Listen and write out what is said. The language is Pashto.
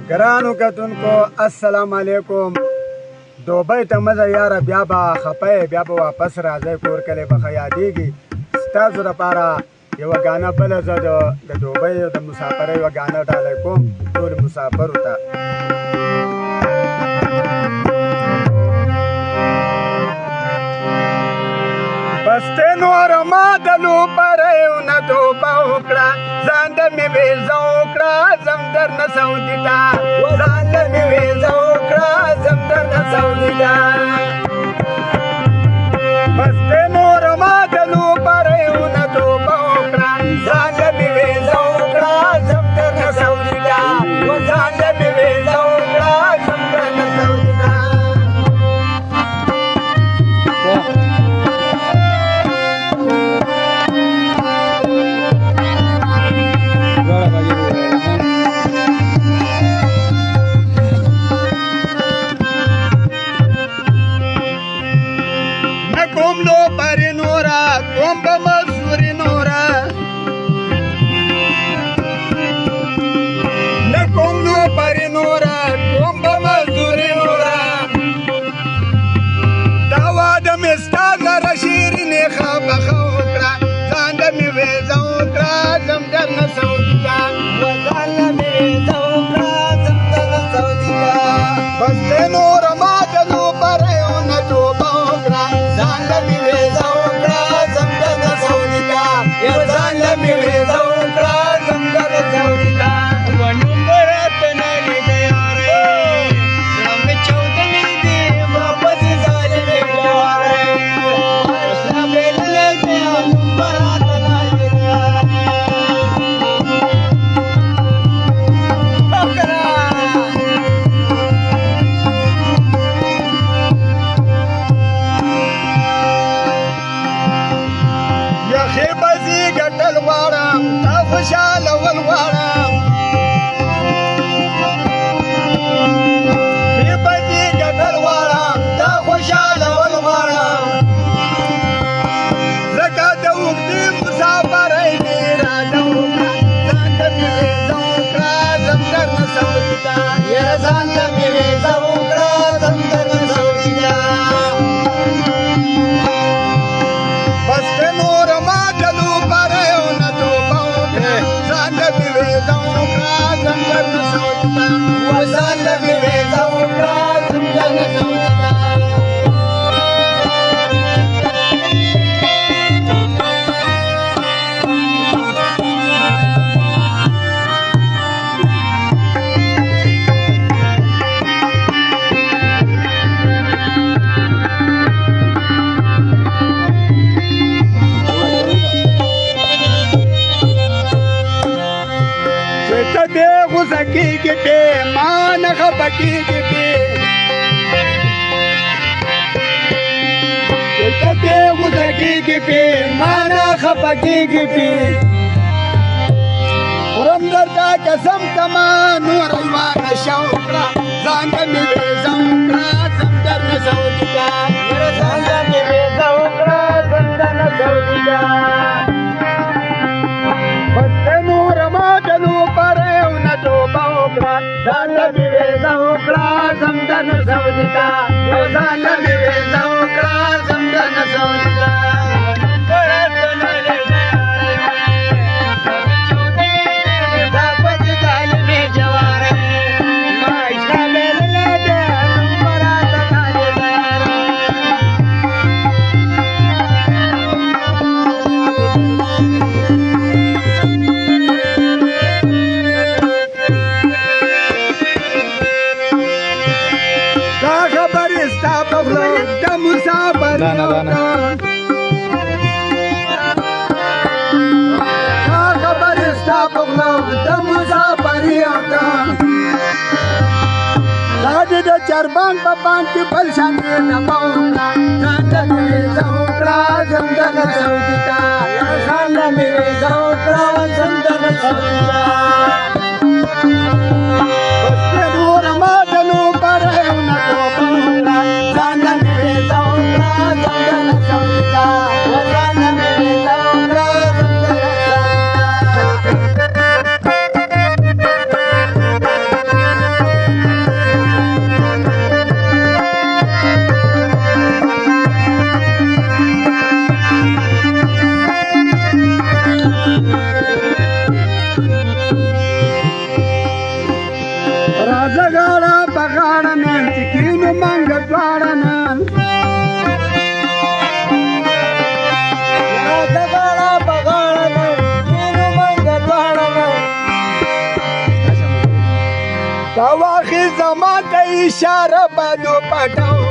ګرانو کتونکو السلام علیکم. دوبۍ ته مزه یاره، بیا به خپه بیا به واپس راځئ کور کلی به ښه یادېږي. ستاسو دپاره یوه ګانه بله زه د دوبۍ د مسافرۍ یوه ګانه ډالۍ کوم ټولو مسافرو ته. بستې نوره ما د لوبریو نه توبه وکړه، ځان ته مې ویزه وکړه ځم درنه سعودي ته، ځان ته مې ویزه وکړه ځم درنه سعودي ته. بستې نوره ما د لوبریو نه توبه وکړه، ځان ته مې ویزه وکړه ځم درنه سعودي ته، ځان ته مې ویزه وکړه ځم درنه سعودي ته. کوم لو پری نورا کوم به مزوري نورا نه کوم لو پری نورا کوم به مزوري نورا دا واده مې ستا لره شیرینې خامخا وکړه، ځان ته مې ویزه وکړه ځم درنه سعودي ته، ځان ته مې ویزه وکړه ځم درنه سعودي ته. بس دې نوره ما د لوبریو نه توبه وکړه، ځان ته مې ویزه وکړه ځم درنه سعودي ته، ځان ته مې ویزه وکړه ځم درنه سعودي ته. خوشاله ول غواړم ښې بدې ګټل غواړم دا خوشاله ول غواړم، ځکه د اوږدې مسافرۍ مې اراده وکړه، ځان ته مې ویزه وکړه ځم درنه سعودي ته، یاره ځان ته مې ویزه وکړه ځم درنه سعودي ته. بس که نوره ما د لوبریو نه توبه وکړه، ځان ته مې ویزه وکړه ځم درنه سعودي ته، ځان ته مې ویزه وکړه ځم درنه سعودي ته. ته دې غوسه کېږې پې ما نه خفه کېږې پې، ته دې غوسه کېږې پې ما نه خفه کېږې پې، خورم درته قسم کما نور یوه نشه وکړه، ځان ته مې ویزه وکړه ځم درنه سعودي ته، ځان ته مې ویزه وکړه ځم درنه سعودي ته. بس ته نوره ما د لوبریو نه توبه وکړه، ځان ته مې ویزه وکړه ځم درنه سعودي ته، ځان ته مې ویزه وکړه ځم درنه سعودي ته. د چربان په بان کې بل شان نه پاوړه، ځان ته مې ویزه وکړه ځم درنه سعودي ته، ځان ته مې ویزه وکړه ځم درنه سعودي ته. بس که نوره ما د لوبریو نه توبه وکړه، ځان ته مې ویزه وکړه ځم درنه سعودي ته، ځان ته مې ویزه وکړه ځم درنه سعودي ته. राजगाडा बगाडन चिकीन मंग द्वाडन राजगाडा बगाडन चिकीन मंग द्वाडन तवाखी जमा इशारा बनो पटाव